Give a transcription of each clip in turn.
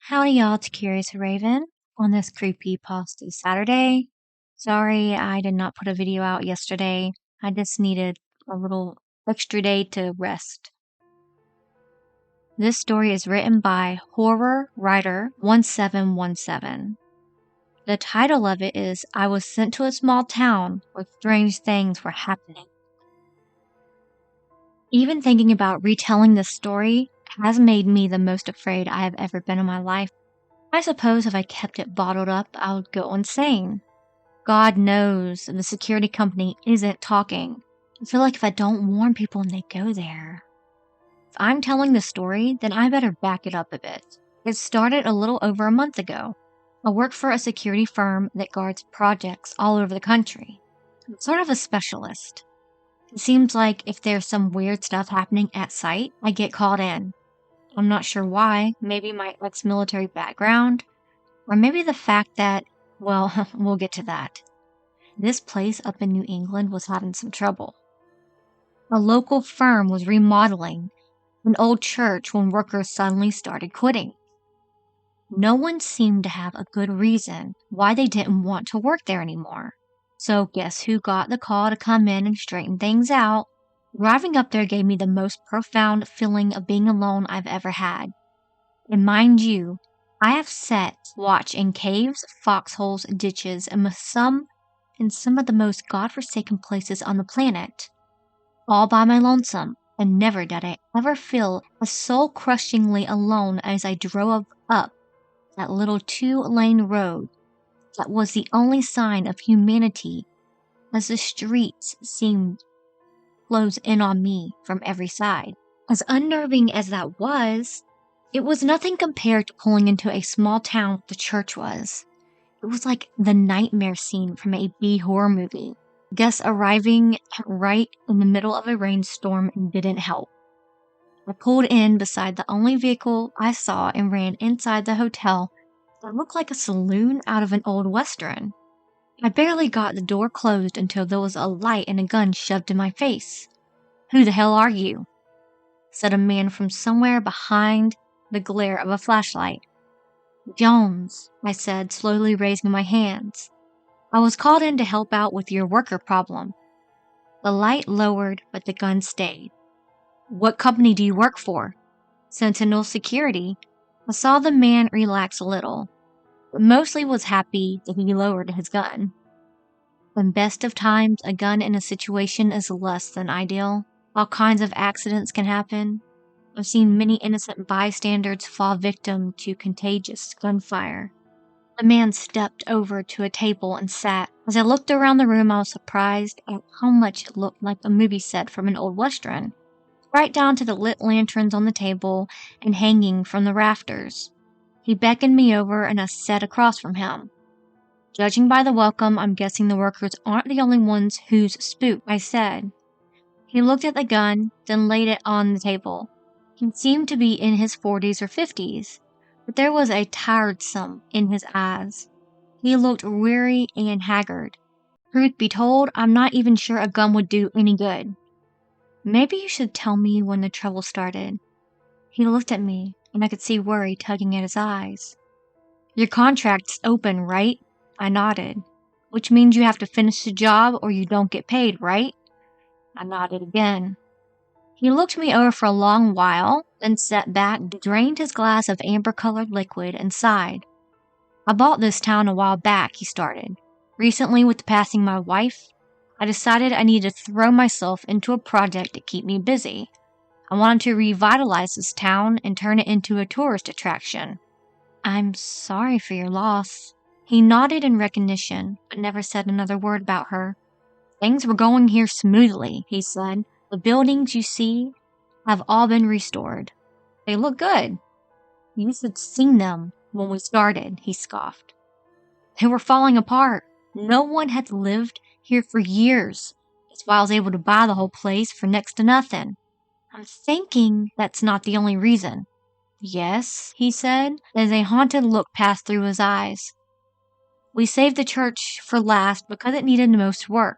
Howdy y'all, it's Curious Raven on this Creepypasta Saturday. Sorry I did not put a video out yesterday. I just needed a little extra day to rest. This story is written by Horror Writer 1717. The title of it is I Was Sent to a Small Town Where Strange Things Were Happening. Even thinking about retelling this story has made me the most afraid I have ever been in my life. I suppose if I kept it bottled up, I would go insane. God knows the security company isn't talking. I feel like if I don't warn people and they go there. If I'm telling the story, then I better back it up a bit. It started a little over a month ago. I work for a security firm that guards projects all over the country. I'm sort of a specialist. It seems like if there's some weird stuff happening at site, I get called in. I'm not sure why, maybe my ex-military background, or maybe the fact that, well, we'll get to that. This place up in New England was having some trouble. A local firm was remodeling an old church when workers suddenly started quitting. No one seemed to have a good reason why they didn't want to work there anymore. So guess who got the call to come in and straighten things out? Driving up there gave me the most profound feeling of being alone I've ever had. And mind you, I have set watch in caves, foxholes, ditches, and some of the most godforsaken places on the planet. All by my lonesome, and never did I ever feel as soul-crushingly alone as I drove up that little 2-lane road that was the only sign of humanity as the streets seemed close in on me from every side. As unnerving as that was, it was nothing compared to pulling into a small town the church was. It was like the nightmare scene from a B horror movie. Guess arriving right in the middle of a rainstorm didn't help. I pulled in beside the only vehicle I saw and ran inside the hotel that looked like a saloon out of an old western. I barely got the door closed until there was a light and a gun shoved in my face. "Who the hell are you?" said a man from somewhere behind the glare of a flashlight. "Jones," I said, slowly raising my hands. "I was called in to help out with your worker problem." The light lowered, but the gun stayed. "What company do you work for?" "Sentinel Security." I saw the man relax a little, but mostly was happy that he lowered his gun. In best of times, a gun in a situation is less than ideal. All kinds of accidents can happen. I've seen many innocent bystanders fall victim to contagious gunfire. The man stepped over to a table and sat. As I looked around the room, I was surprised at how much it looked like a movie set from an old western, right down to the lit lanterns on the table and hanging from the rafters. He beckoned me over and I sat across from him. "Judging by the welcome, I'm guessing the workers aren't the only ones who's spooked," I said. He looked at the gun, then laid it on the table. He seemed to be in his 40s or 50s, but there was a tiresome in his eyes. He looked weary and haggard. "Truth be told, I'm not even sure a gun would do any good." "Maybe you should tell me when the trouble started." He looked at me, and I could see worry tugging at his eyes. "Your contract's open, right?" I nodded. "Which means you have to finish the job or you don't get paid, right?" I nodded again. He looked me over for a long while, then sat back, drained his glass of amber-colored liquid, and sighed. "I bought this town a while back," he started. "Recently, with the passing of my wife, I decided I needed to throw myself into a project to keep me busy. I wanted to revitalize this town and turn it into a tourist attraction." "I'm sorry for your loss." He nodded in recognition, but never said another word about her. "Things were going here smoothly," he said. "The buildings you see have all been restored. They look good. You should have seen them when we started," he scoffed. "They were falling apart. No one had lived here for years. That's why I was able to buy the whole place for next to nothing." "I'm thinking that's not the only reason." "Yes," he said, as a haunted look passed through his eyes. "We saved the church for last because it needed the most work.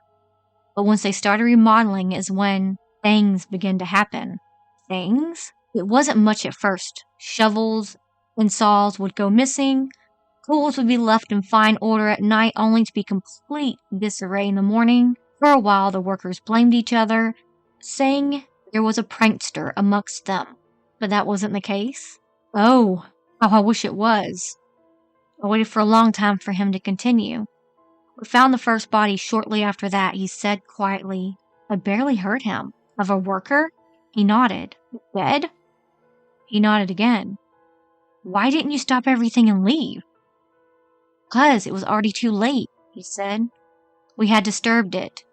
But once they started remodeling is when things began to happen." "Things?" "It wasn't much at first. Shovels, and saws would go missing. Tools would be left in fine order at night, only to be complete disarray in the morning. For a while, the workers blamed each other, saying there was a prankster amongst them. But that wasn't the case. Oh, how I wish it was. I waited for a long time for him to continue. We found the first body shortly after that, he said quietly. I barely heard him. Of a worker? He nodded. Dead? He nodded again. Why didn't you stop everything and leave? Because it was already too late, he said. We had disturbed it.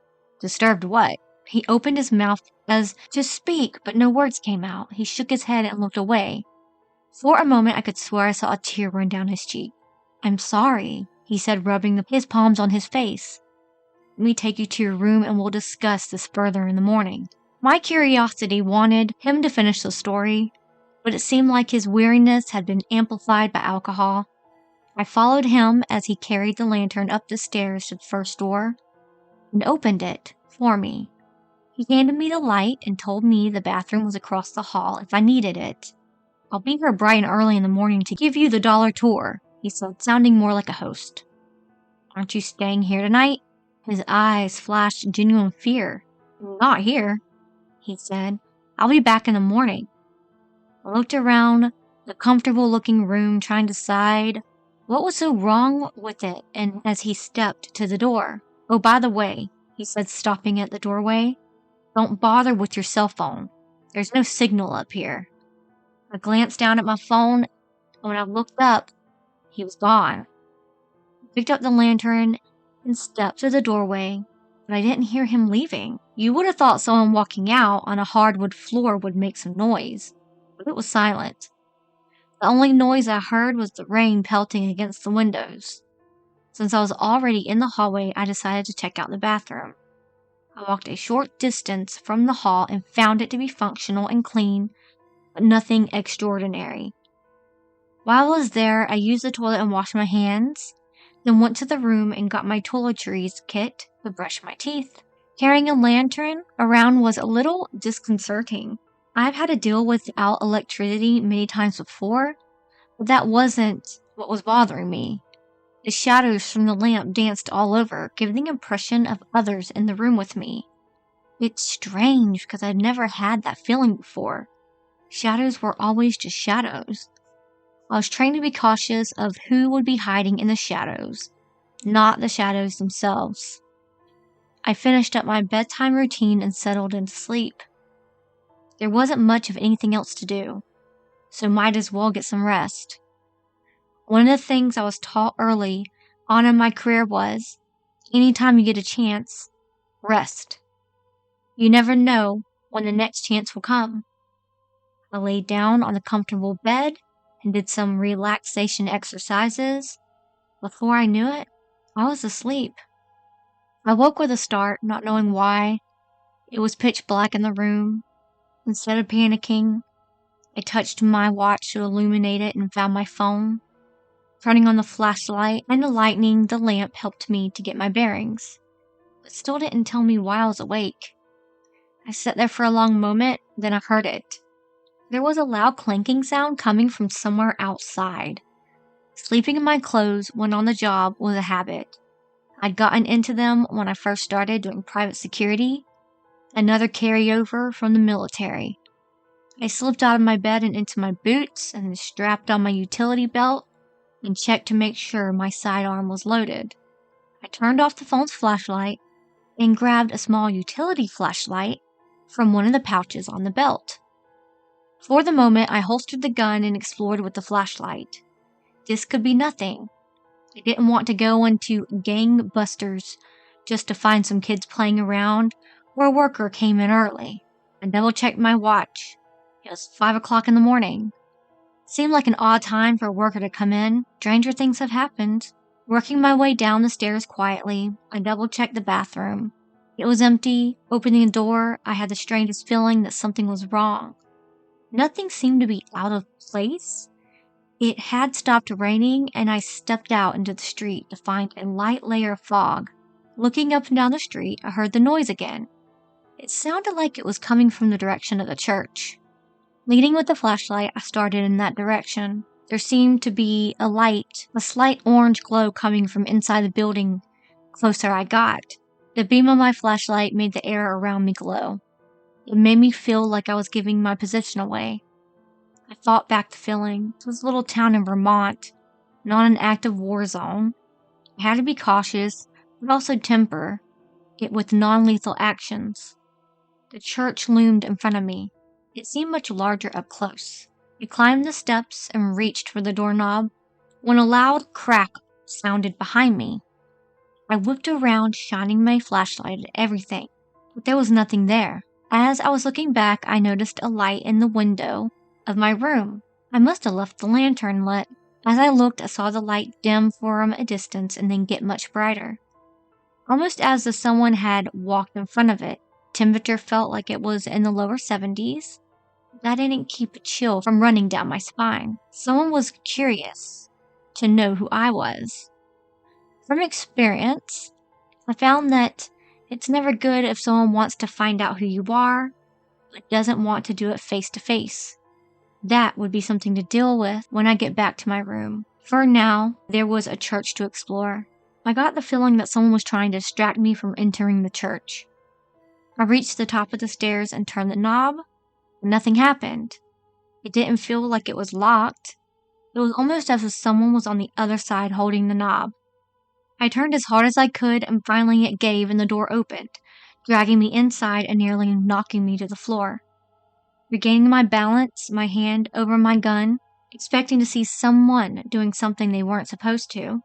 Disturbed what? He opened his mouth as to speak, but no words came out. He shook his head and looked away. For a moment, I could swear I saw a tear run down his cheek. I'm sorry, he said, rubbing his palms on his face. Let me take you to your room and we'll discuss this further in the morning. My curiosity wanted him to finish the story, but it seemed like his weariness had been amplified by alcohol. I followed him as he carried the lantern up the stairs to the first door and opened it for me. He handed me the light and told me the bathroom was across the hall if I needed it. I'll be here bright and early in the morning to give you the dollar tour, he said, sounding more like a host. Aren't you staying here tonight? His eyes flashed genuine fear. Not here, he said. I'll be back in the morning. I looked around the comfortable-looking room, trying to decide what was so wrong with it, and as he stepped to the door. Oh, by the way, he said, stopping at the doorway, don't bother with your cell phone. There's no signal up here. I glanced down at my phone, and when I looked up, he was gone. I picked up the lantern and stepped to the doorway, but I didn't hear him leaving. You would have thought someone walking out on a hardwood floor would make some noise, but it was silent. The only noise I heard was the rain pelting against the windows. Since I was already in the hallway, I decided to check out the bathroom. I walked a short distance from the hall and found it to be functional and clean, but nothing extraordinary. While I was there, I used the toilet and washed my hands, then went to the room and got my toiletries kit to brush my teeth. Carrying a lantern around was a little disconcerting. I've had to deal without electricity many times before, but that wasn't what was bothering me. The shadows from the lamp danced all over, giving the impression of others in the room with me. It's strange because I'd never had that feeling before. Shadows were always just shadows. I was trained to be cautious of who would be hiding in the shadows, not the shadows themselves. I finished up my bedtime routine and settled into sleep. There wasn't much of anything else to do, so might as well get some rest. One of the things I was taught early on in my career was, anytime you get a chance, rest. You never know when the next chance will come. I laid down on a comfortable bed and did some relaxation exercises. Before I knew it, I was asleep. I woke with a start, not knowing why. It was pitch black in the room. Instead of panicking, I touched my watch to illuminate it and found my phone. Turning on the flashlight and lighting the lamp helped me to get my bearings, but still didn't tell me why I was awake. I sat there for a long moment, then I heard it. There was a loud clanking sound coming from somewhere outside. Sleeping in my clothes when on the job was a habit. I'd gotten into them when I first started doing private security, another carryover from the military. I slipped out of my bed and into my boots and strapped on my utility belt and checked to make sure my sidearm was loaded. I turned off the phone's flashlight and grabbed a small utility flashlight from one of the pouches on the belt. For the moment, I holstered the gun and explored with the flashlight. This could be nothing. I didn't want to go into gangbusters just to find some kids playing around or a worker came in early. I double-checked my watch. It was 5 o'clock in the morning. It seemed like an odd time for a worker to come in. Stranger things have happened. Working my way down the stairs quietly, I double-checked the bathroom. It was empty. Opening the door, I had the strangest feeling that something was wrong. Nothing seemed to be out of place. It had stopped raining, and I stepped out into the street to find a light layer of fog. Looking up and down the street, I heard the noise again. It sounded like it was coming from the direction of the church. Leading with the flashlight, I started in that direction. There seemed to be a light, a slight orange glow coming from inside the building closer I got. The beam of my flashlight made the air around me glow. It made me feel like I was giving my position away. I fought back the feeling. This was a little town in Vermont, not an active war zone. I had to be cautious, but also temper it with non-lethal actions. The church loomed in front of me. It seemed much larger up close. I climbed the steps and reached for the doorknob when a loud crack sounded behind me. I whipped around, shining my flashlight at everything, but there was nothing there. As I was looking back, I noticed a light in the window of my room. I must have left the lantern lit. As I looked, I saw the light dim from a distance and then get much brighter, almost as if someone had walked in front of it. Temperature felt like it was in the lower 70s. That didn't keep a chill from running down my spine. Someone was curious to know who I was. From experience, I found that it's never good if someone wants to find out who you are, but doesn't want to do it face to face. That would be something to deal with when I get back to my room. For now, there was a church to explore. I got the feeling that someone was trying to distract me from entering the church. I reached the top of the stairs and turned the knob, but nothing happened. It didn't feel like it was locked. It was almost as if someone was on the other side holding the knob. I turned as hard as I could, and finally it gave and the door opened, dragging me inside and nearly knocking me to the floor. Regaining my balance, my hand over my gun, expecting to see someone doing something they weren't supposed to.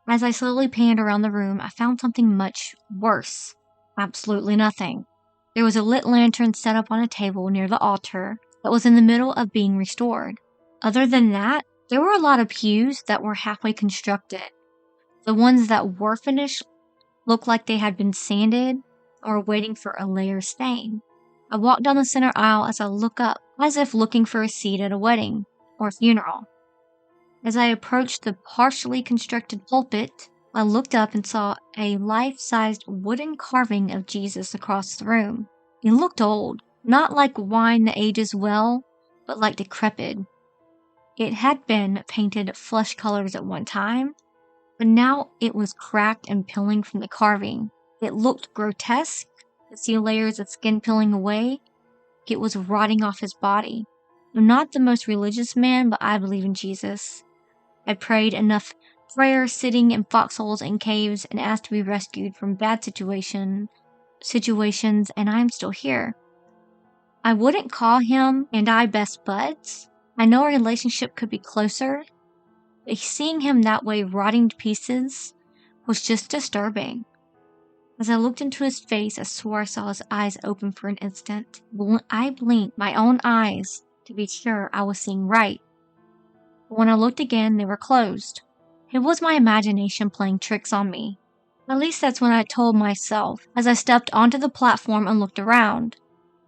As I slowly panned around the room, I found something much worse. Absolutely nothing. There was a lit lantern set up on a table near the altar that was in the middle of being restored. Other than that, there were a lot of pews that were halfway constructed. The ones that were finished looked like they had been sanded or waiting for a layer stain. I walked down the center aisle as I looked up, as if looking for a seat at a wedding or funeral. As I approached the partially constructed pulpit, I looked up and saw a life-sized wooden carving of Jesus across the room. It looked old, not like wine that ages well, but like decrepit. It had been painted flesh colors at one time, but now it was cracked and peeling from the carving. It looked grotesque to see layers of skin peeling away. It was rotting off his body. I'm not the most religious man, but I believe in Jesus. I prayed enough prayers sitting in foxholes and caves and asked to be rescued from bad situations, and I'm still here. I wouldn't call him and I best buds. I know our relationship could be closer, but seeing him that way rotting to pieces was just disturbing. As I looked into his face, I swore I saw his eyes open for an instant. I blinked my own eyes to be sure I was seeing right. But when I looked again, they were closed. It was my imagination playing tricks on me. At least that's what I told myself as I stepped onto the platform and looked around.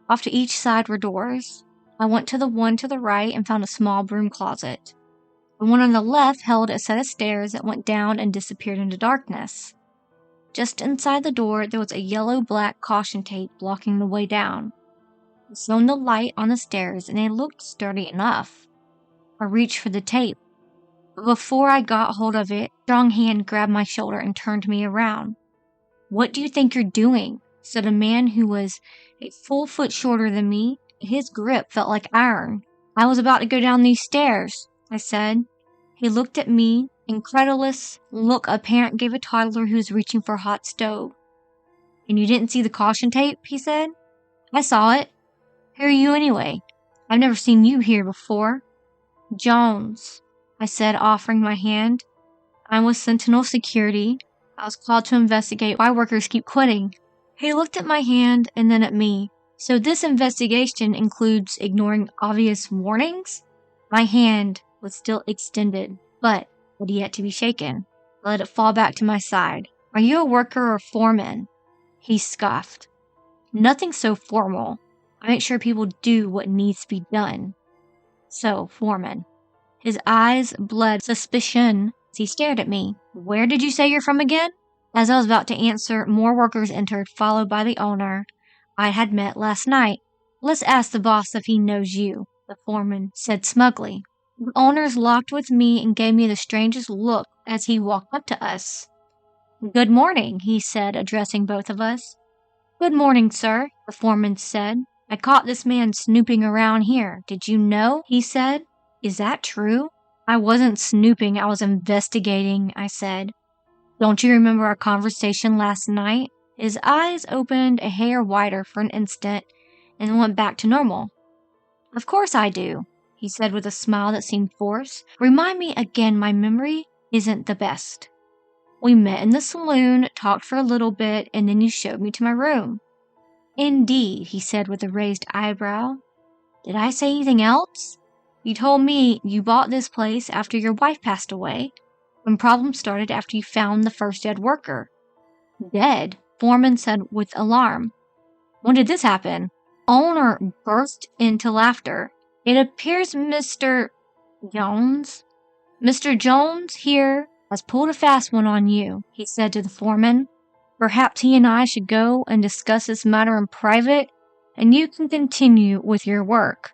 Off to each side were doors. I went to the one to the right and found a small broom closet. The one on the left held a set of stairs that went down and disappeared into darkness. Just inside the door, there was a yellow-black caution tape blocking the way down. I shone the light on the stairs, and it looked sturdy enough. I reached for the tape, but before I got hold of it, a strong hand grabbed my shoulder and turned me around. "What do you think you're doing?" said a man who was a full foot shorter than me. His grip felt like iron. "I was about to go down these stairs," I said. He looked at me, incredulous look a parent gave a toddler who's reaching for a hot stove. "And you didn't see the caution tape?" he said. "I saw it. Who are you anyway? I've never seen you here before." "Jones," I said, offering my hand. "I'm with Sentinel Security. I was called to investigate why workers keep quitting." He looked at my hand and then at me. "So this investigation includes ignoring obvious warnings?" My hand was still extended, but had yet to be shaken. I let it fall back to my side. "Are you a worker or foreman?" He scoffed. "Nothing so formal. I make sure people do what needs to be done." "So, foreman." His eyes bled suspicion as he stared at me. "Where did you say you're from again?" As I was about to answer, more workers entered, followed by the owner I had met last night. "Let's ask the boss if he knows you," the foreman said smugly. The owners locked with me and gave me the strangest look as he walked up to us. "Good morning," he said, addressing both of us. "Good morning, sir," the foreman said. "I caught this man snooping around here. Did you know?" he said. "Is that true?" "I wasn't snooping, I was investigating," I said. "Don't you remember our conversation last night?" His eyes opened a hair wider for an instant and went back to normal. "Of course I do," he said with a smile that seemed forced. "Remind me again, my memory isn't the best." "We met in the saloon, talked for a little bit, and then you showed me to my room." "Indeed," he said with a raised eyebrow. "Did I say anything else?" "You told me you bought this place after your wife passed away, when problems started after you found the first dead worker." "Dead?" Foreman said with alarm. "When did this happen?" Owner burst into laughter. "It appears Mr. Jones here has pulled a fast one on you," he said to the foreman. "Perhaps he and I should go and discuss this matter in private, and you can continue with your work."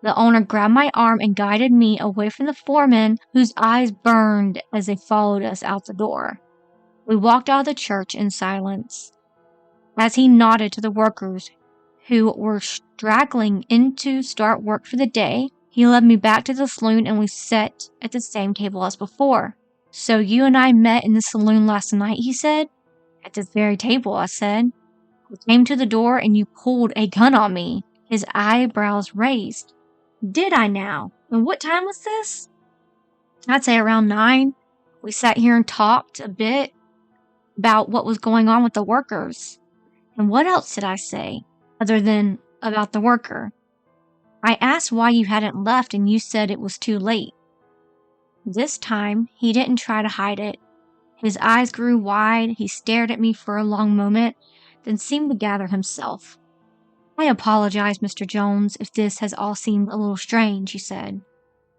The owner grabbed my arm and guided me away from the foreman, whose eyes burned as they followed us out the door. We walked out of the church in silence. As he nodded to the workers who were straggling in to start work for the day, he led me back to the saloon and we sat at the same table as before. "So you and I met in the saloon last night," he said. "At this very table," I said. "I came to the door and you pulled a gun on me." His eyebrows raised. "Did I now? And what time was this?" "I'd say around 9. We sat here and talked a bit about what was going on with the workers." "And what else did I say, other than about the worker?" "I asked why you hadn't left and you said it was too late." This time, he didn't try to hide it. His eyes grew wide, he stared at me for a long moment, then seemed to gather himself. "I apologize, Mr. Jones, if this has all seemed a little strange," he said.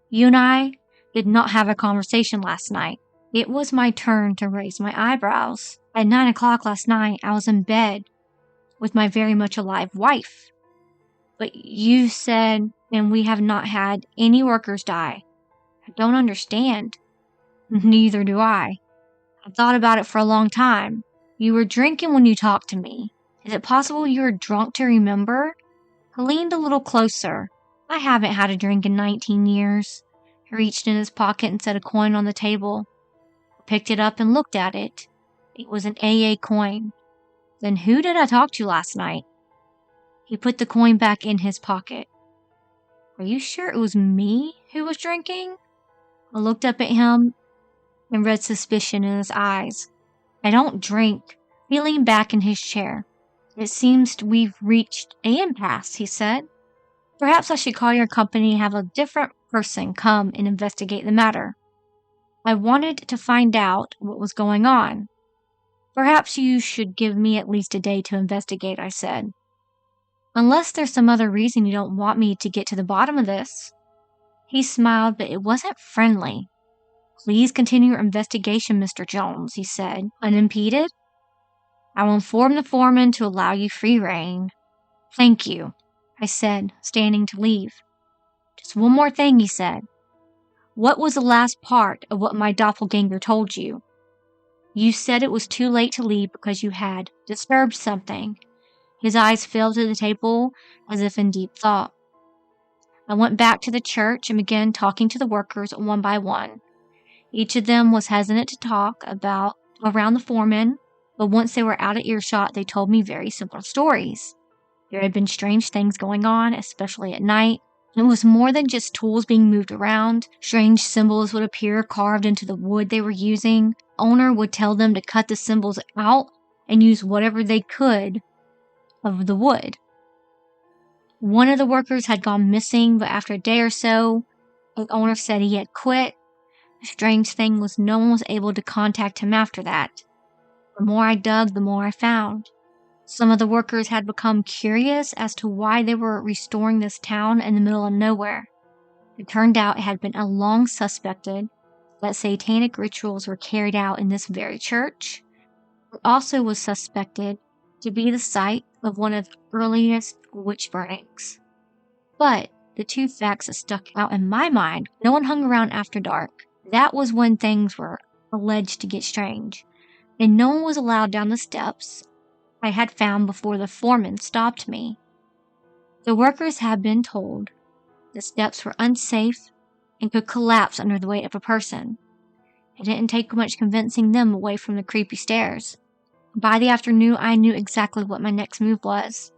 "You and I did not have a conversation last night." It was my turn to raise my eyebrows. "At 9 o'clock last night, I was in bed with my very much alive wife." "But you said, and we have not had any workers die." "I don't understand." "Neither do I. I thought about it for a long time. You were drinking when you talked to me. Is it possible you were drunk to remember?" He leaned a little closer. "I haven't had a drink in 19 years. He reached in his pocket and set a coin on the table. I picked it up and looked at it. It was an AA coin. "Then who did I talk to last night?" He put the coin back in his pocket. "Are you sure it was me who was drinking?" I looked up at him and read suspicion in his eyes. "I don't drink." He leaned back in his chair. "It seems we've reached an impasse," he said. "Perhaps I should call your company and have a different person come and investigate the matter. I wanted to find out what was going on." "Perhaps you should give me at least a day to investigate," I said. "Unless there's some other reason you don't want me to get to the bottom of this." He smiled, but it wasn't friendly. "Please continue your investigation, Mr. Jones," he said, unimpeded. "I will inform the foreman to allow you free rein." "Thank you," I said, standing to leave. "Just one more thing," he said. "What was the last part of what my doppelganger told you?" "You said it was too late to leave because you had disturbed something." His eyes fell to the table as if in deep thought. I went back to the church and began talking to the workers one by one. Each of them was hesitant to talk around the foreman, but once they were out of earshot, they told me very simple stories. There had been strange things going on, especially at night. It was more than just tools being moved around. Strange symbols would appear carved into the wood they were using. Owner would tell them to cut the symbols out and use whatever they could of the wood. One of the workers had gone missing, but after a day or so, the owner said he had quit. The strange thing was no one was able to contact him after that. The more I dug, the more I found. Some of the workers had become curious as to why they were restoring this town in the middle of nowhere. It turned out it had been long suspected that satanic rituals were carried out in this very church. It also was suspected to be the site of one of the earliest witch burnings. But the two facts that stuck out in my mind. No one hung around after dark. That was when things were alleged to get strange. And no one was allowed down the steps I had found before the foreman stopped me. The workers had been told the steps were unsafe and could collapse under the weight of a person. It didn't take much convincing them away from the creepy stairs. By the afternoon, I knew exactly what my next move was.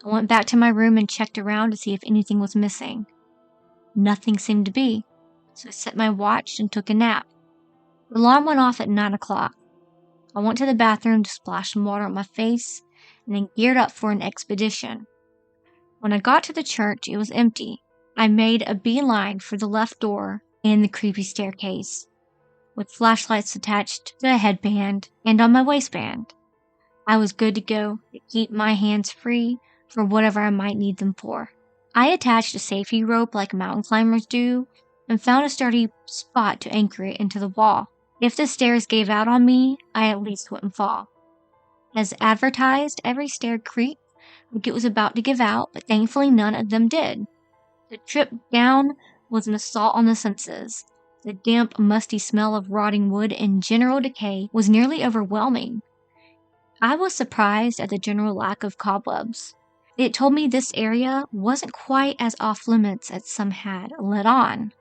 I went back to my room and checked around to see if anything was missing. Nothing seemed to be, so I set my watch and took a nap. The alarm went off at 9 o'clock. I went to the bathroom to splash some water on my face and then geared up for an expedition. When I got to the church, it was empty. I made a beeline for the left door and the creepy staircase, with flashlights attached to a headband and on my waistband. I was good to go to keep my hands free for whatever I might need them for. I attached a safety rope like mountain climbers do and found a sturdy spot to anchor it into the wall. If the stairs gave out on me, I at least wouldn't fall. As advertised, every stair creaked like it was about to give out, but thankfully none of them did. The trip down was an assault on the senses. The damp, musty smell of rotting wood and general decay was nearly overwhelming. I was surprised at the general lack of cobwebs. It told me this area wasn't quite as off-limits as some had let on.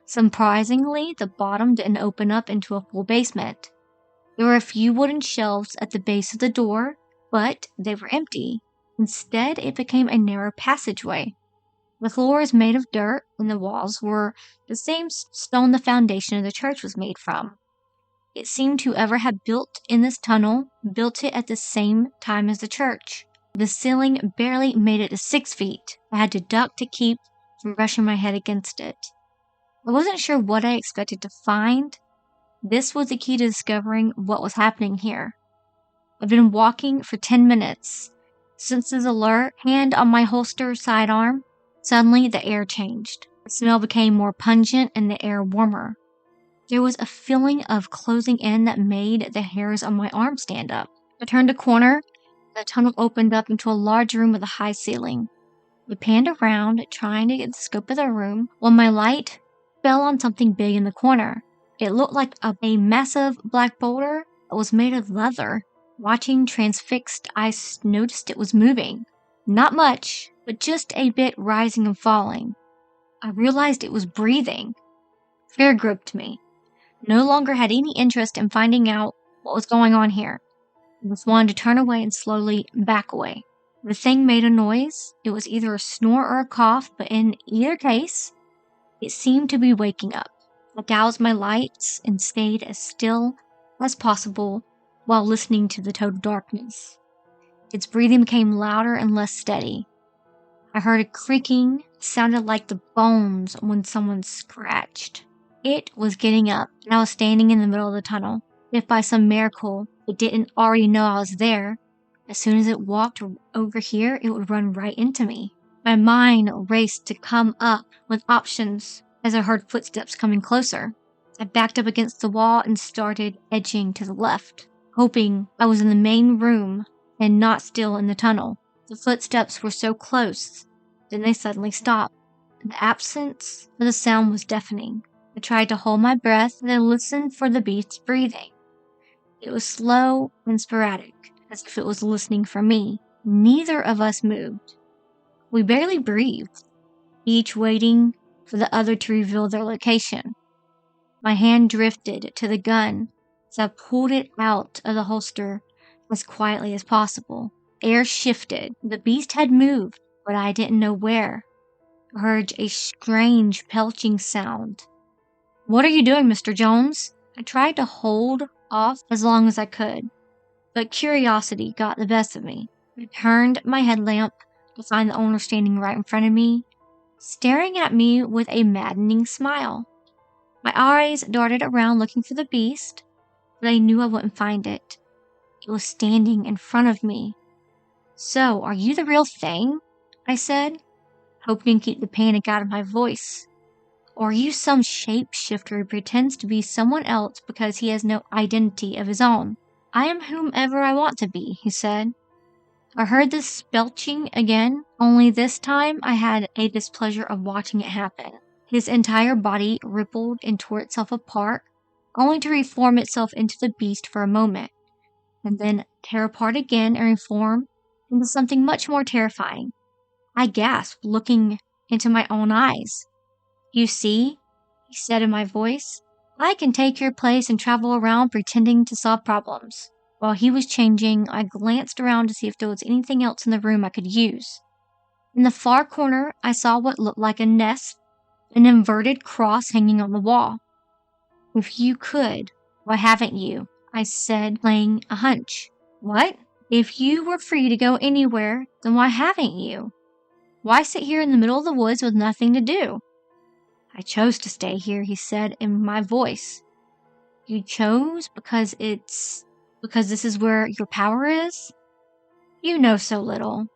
Surprisingly, the bottom didn't open up into a full basement. There were a few wooden shelves at the base of the door, but they were empty. Instead, it became a narrow passageway. The floor is made of dirt, and the walls were the same stone the foundation of the church was made from. It seemed whoever had built in this tunnel built it at the same time as the church. The ceiling barely made it to 6 feet. I had to duck to keep from brushing my head against it. I wasn't sure what I expected to find. This was the key to discovering what was happening here. I've been walking for 10 minutes. Senses alert, hand on my holster sidearm. Suddenly, the air changed. The smell became more pungent and the air warmer. There was a feeling of closing in that made the hairs on my arm stand up. I turned a corner. The tunnel opened up into a large room with a high ceiling. I panned around, trying to get the scope of the room, while my light fell on something big in the corner. It looked like a massive black boulder that was made of leather. Watching transfixed, I noticed it was moving. Not much, but just a bit rising and falling. I realized it was breathing. Fear gripped me. No longer had any interest in finding out what was going on here. I just wanted to turn away and slowly back away. The thing made a noise. It was either a snore or a cough, but in either case, it seemed to be waking up. I doused my lights and stayed as still as possible while listening to the total darkness. Its breathing became louder and less steady. I heard a creaking. It sounded like the bones when someone scratched. It was getting up, and I was standing in the middle of the tunnel. If by some miracle it didn't already know I was there, as soon as it walked over here, it would run right into me. My mind raced to come up with options as I heard footsteps coming closer. I backed up against the wall and started edging to the left, hoping I was in the main room and not still in the tunnel. The footsteps were so close, then they suddenly stopped. The absence of the sound was deafening. I tried to hold my breath and then listened for the beast's breathing. It was slow and sporadic, as if it was listening for me. Neither of us moved. We barely breathed, each waiting for the other to reveal their location. My hand drifted to the gun as I pulled it out of the holster as quietly as possible. Air shifted. The beast had moved, but I didn't know where. I heard a strange belching sound. "What are you doing, Mr. Jones?" I tried to hold off as long as I could, but curiosity got the best of me. I turned my headlamp to find the owner standing right in front of me, staring at me with a maddening smile. My eyes darted around looking for the beast, but I knew I wouldn't find it. It was standing in front of me. "So, are you the real thing?" I said, hoping to keep the panic out of my voice. "Or are you some shapeshifter who pretends to be someone else because he has no identity of his own?" "I am whomever I want to be," he said. I heard this belching again, Only this time I had a displeasure of watching it happen. His entire body rippled and tore itself apart, only to reform itself into the beast for a moment, and then tear apart again and reform into something much more terrifying. I gasped, looking into my own eyes. "You see," he said in my voice, "I can take your place and travel around pretending to solve problems." While he was changing, I glanced around to see if there was anything else in the room I could use. In the far corner, I saw what looked like a nest, an inverted cross hanging on the wall. "If you could, why haven't you?" I said, playing a hunch. "What?" "If you were free to go anywhere, then why haven't you? Why sit here in the middle of the woods with nothing to do?" "I chose to stay here," he said in my voice. "You chose because this is where your power is? You know so little.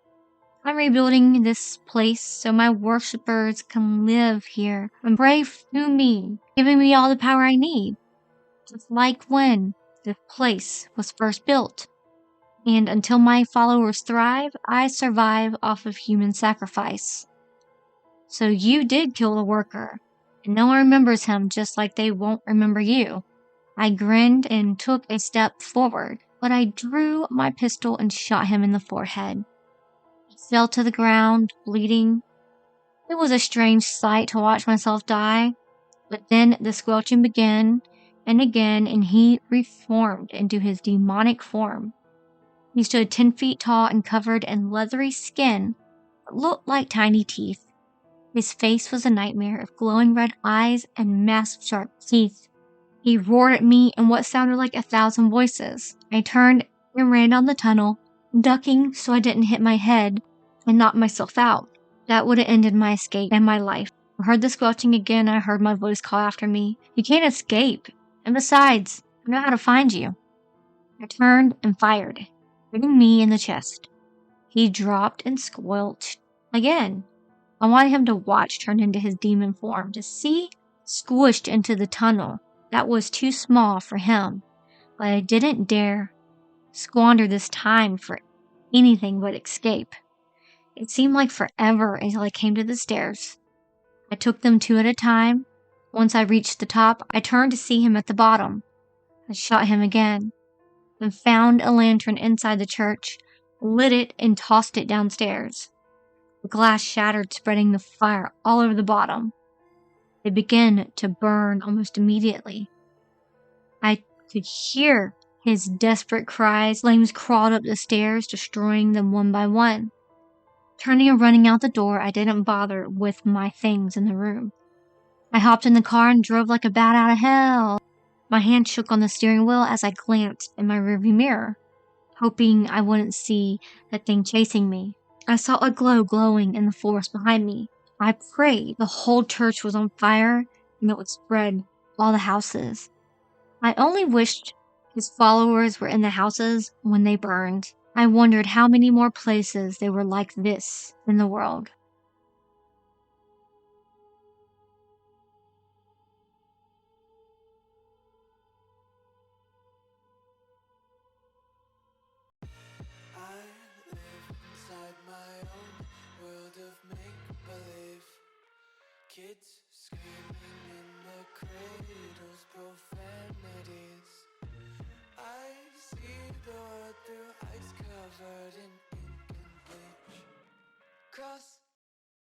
I'm rebuilding this place so my worshippers can live here and pray to me, giving me all the power I need, just like when this place was first built. And until my followers thrive, I survive off of human sacrifice. So you did kill the worker, and no one remembers him, just like they won't remember you." I grinned and took a step forward, but I drew my pistol and shot him in the forehead. He fell to the ground, bleeding. It was a strange sight to watch myself die, but then the squelching began and again, and he reformed into his demonic form. He stood 10 feet tall and covered in leathery skin that looked like tiny teeth. His face was a nightmare of glowing red eyes and massive sharp teeth. He roared at me in what sounded like 1,000 voices. I turned and ran down the tunnel, ducking so I didn't hit my head and knock myself out. That would have ended my escape and my life. I heard the squelching again and I heard my voice call after me. "You can't escape. And besides, I know how to find you." I turned and fired, hitting me in the chest. He dropped and squelched again. I wanted him to watch turn into his demon form, to see squished into the tunnel. That was too small for him, but I didn't dare squander this time for anything but escape. It seemed like forever until I came to the stairs. I took them 2 at a time. Once I reached the top, I turned to see him at the bottom. I shot him again, then found a lantern inside the church, lit it, and tossed it downstairs. The glass shattered, spreading the fire all over the bottom. It began to burn almost immediately. I could hear his desperate cries. Flames crawled up the stairs, destroying them one by one. Turning and running out the door, I didn't bother with my things in the room. I hopped in the car and drove like a bat out of hell. My hand shook on the steering wheel as I glanced in my rearview mirror, hoping I wouldn't see that thing chasing me. I saw a glow glowing in the forest behind me. I prayed the whole church was on fire and it would spread all the houses. I only wished his followers were in the houses when they burned. I wondered how many more places there were like this in the world. I live inside my own world of make-believe. Kids screaming in the cradles, profanities. I see the world through ice covered in ink and bleach. Cross